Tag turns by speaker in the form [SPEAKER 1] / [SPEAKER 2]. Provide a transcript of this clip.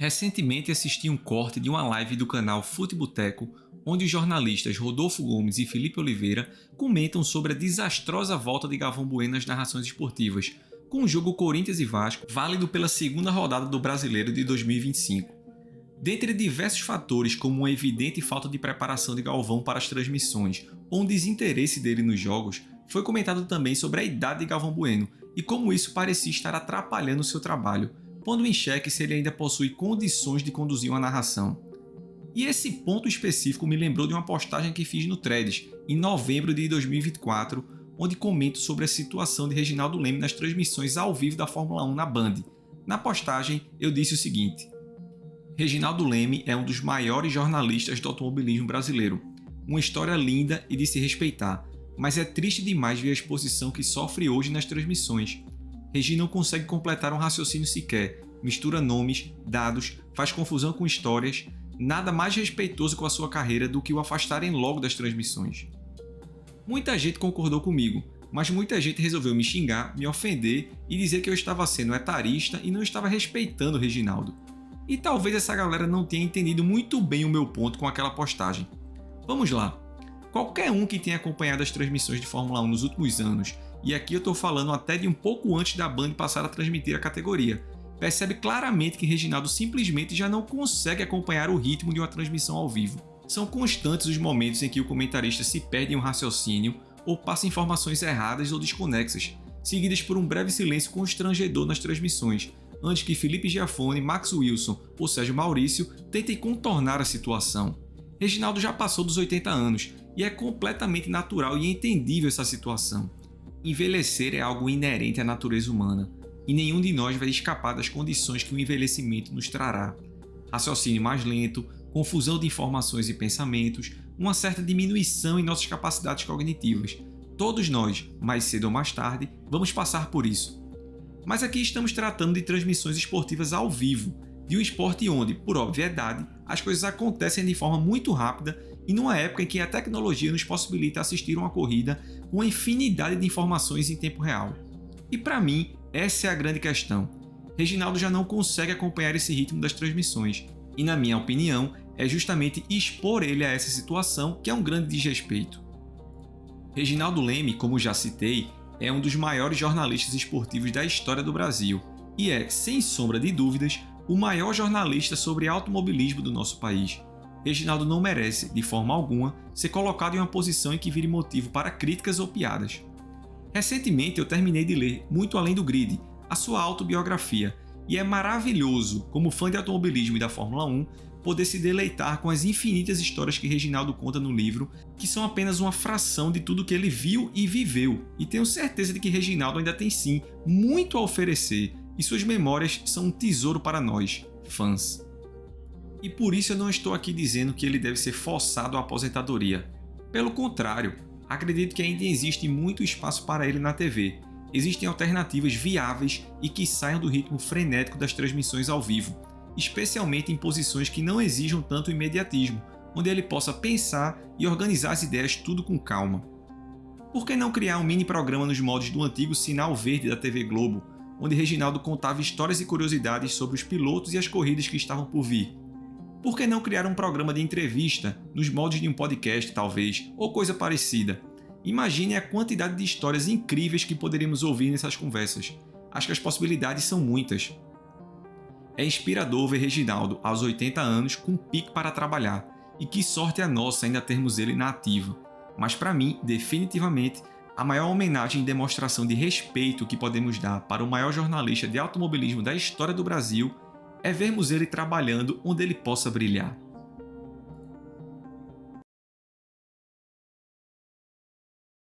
[SPEAKER 1] Recentemente assisti um corte de uma live do canal Futeboteco, onde os jornalistas Rodolfo Gomes e Felipe Oliveira comentam sobre a desastrosa volta de Galvão Bueno nas narrações esportivas, com o jogo Corinthians e Vasco, válido pela segunda rodada do Brasileiro de 2025. Dentre diversos fatores, como uma evidente falta de preparação de Galvão para as transmissões ou um desinteresse dele nos jogos, foi comentado também sobre a idade de Galvão Bueno e como isso parecia estar atrapalhando o seu trabalho, pondo em xeque se ele ainda possui condições de conduzir uma narração. E esse ponto específico me lembrou de uma postagem que fiz no Threads, em novembro de 2024, onde comento sobre a situação de Reginaldo Leme nas transmissões ao vivo da Fórmula 1 na Band. Na postagem, eu disse o seguinte: Reginaldo Leme é um dos maiores jornalistas do automobilismo brasileiro. Uma história linda e de se respeitar, mas é triste demais ver a exposição que sofre hoje nas transmissões. Regi não consegue completar um raciocínio sequer, mistura nomes, dados, faz confusão com histórias, nada mais respeitoso com a sua carreira do que o afastarem logo das transmissões. Muita gente concordou comigo, mas muita gente resolveu me xingar, me ofender e dizer que eu estava sendo etarista e não estava respeitando o Reginaldo. E talvez essa galera não tenha entendido muito bem o meu ponto com aquela postagem. Vamos lá. Qualquer um que tenha acompanhado as transmissões de Fórmula 1 nos últimos anos, e aqui eu estou falando até de um pouco antes da Band passar a transmitir a categoria, percebe claramente que Reginaldo simplesmente já não consegue acompanhar o ritmo de uma transmissão ao vivo. São constantes os momentos em que o comentarista se perde em um raciocínio ou passa informações erradas ou desconexas, seguidas por um breve silêncio constrangedor nas transmissões, antes que Felipe Giafone, Max Wilson ou Sérgio Maurício tentem contornar a situação. Reginaldo já passou dos 80 anos e é completamente natural e entendível essa situação. Envelhecer é algo inerente à natureza humana, e nenhum de nós vai escapar das condições que o envelhecimento nos trará. Raciocínio mais lento, confusão de informações e pensamentos, uma certa diminuição em nossas capacidades cognitivas. Todos nós, mais cedo ou mais tarde, vamos passar por isso. Mas aqui estamos tratando de transmissões esportivas ao vivo, de um esporte onde, por obviedade, as coisas acontecem de forma muito rápida e numa época em que a tecnologia nos possibilita assistir uma corrida com uma infinidade de informações em tempo real. E para mim, essa é a grande questão. Reginaldo já não consegue acompanhar esse ritmo das transmissões, e na minha opinião, é justamente expor ele a essa situação que é um grande desrespeito. Reginaldo Leme, como já citei, é um dos maiores jornalistas esportivos da história do Brasil e é, sem sombra de dúvidas, o maior jornalista sobre automobilismo do nosso país. Reginaldo não merece, de forma alguma, ser colocado em uma posição em que vire motivo para críticas ou piadas. Recentemente eu terminei de ler Muito Além do Grid, a sua autobiografia, e é maravilhoso, como fã de automobilismo e da Fórmula 1, poder se deleitar com as infinitas histórias que Reginaldo conta no livro, que são apenas uma fração de tudo que ele viu e viveu, e tenho certeza de que Reginaldo ainda tem sim muito a oferecer, e suas memórias são um tesouro para nós, fãs. E por isso eu não estou aqui dizendo que ele deve ser forçado à aposentadoria. Pelo contrário, acredito que ainda existe muito espaço para ele na TV. Existem alternativas viáveis e que saiam do ritmo frenético das transmissões ao vivo, especialmente em posições que não exijam tanto imediatismo, onde ele possa pensar e organizar as ideias tudo com calma. Por que não criar um mini programa nos moldes do antigo Sinal Verde da TV Globo, onde Reginaldo contava histórias e curiosidades sobre os pilotos e as corridas que estavam por vir? Por que não criar um programa de entrevista, nos moldes de um podcast talvez, ou coisa parecida? Imagine a quantidade de histórias incríveis que poderíamos ouvir nessas conversas. Acho que as possibilidades são muitas. É inspirador ver Reginaldo, aos 80 anos, com pique para trabalhar. E que sorte a nossa ainda termos ele na ativa. Mas para mim, definitivamente, a maior homenagem e demonstração de respeito que podemos dar para o maior jornalista de automobilismo da história do Brasil é vermos ele trabalhando onde ele possa brilhar.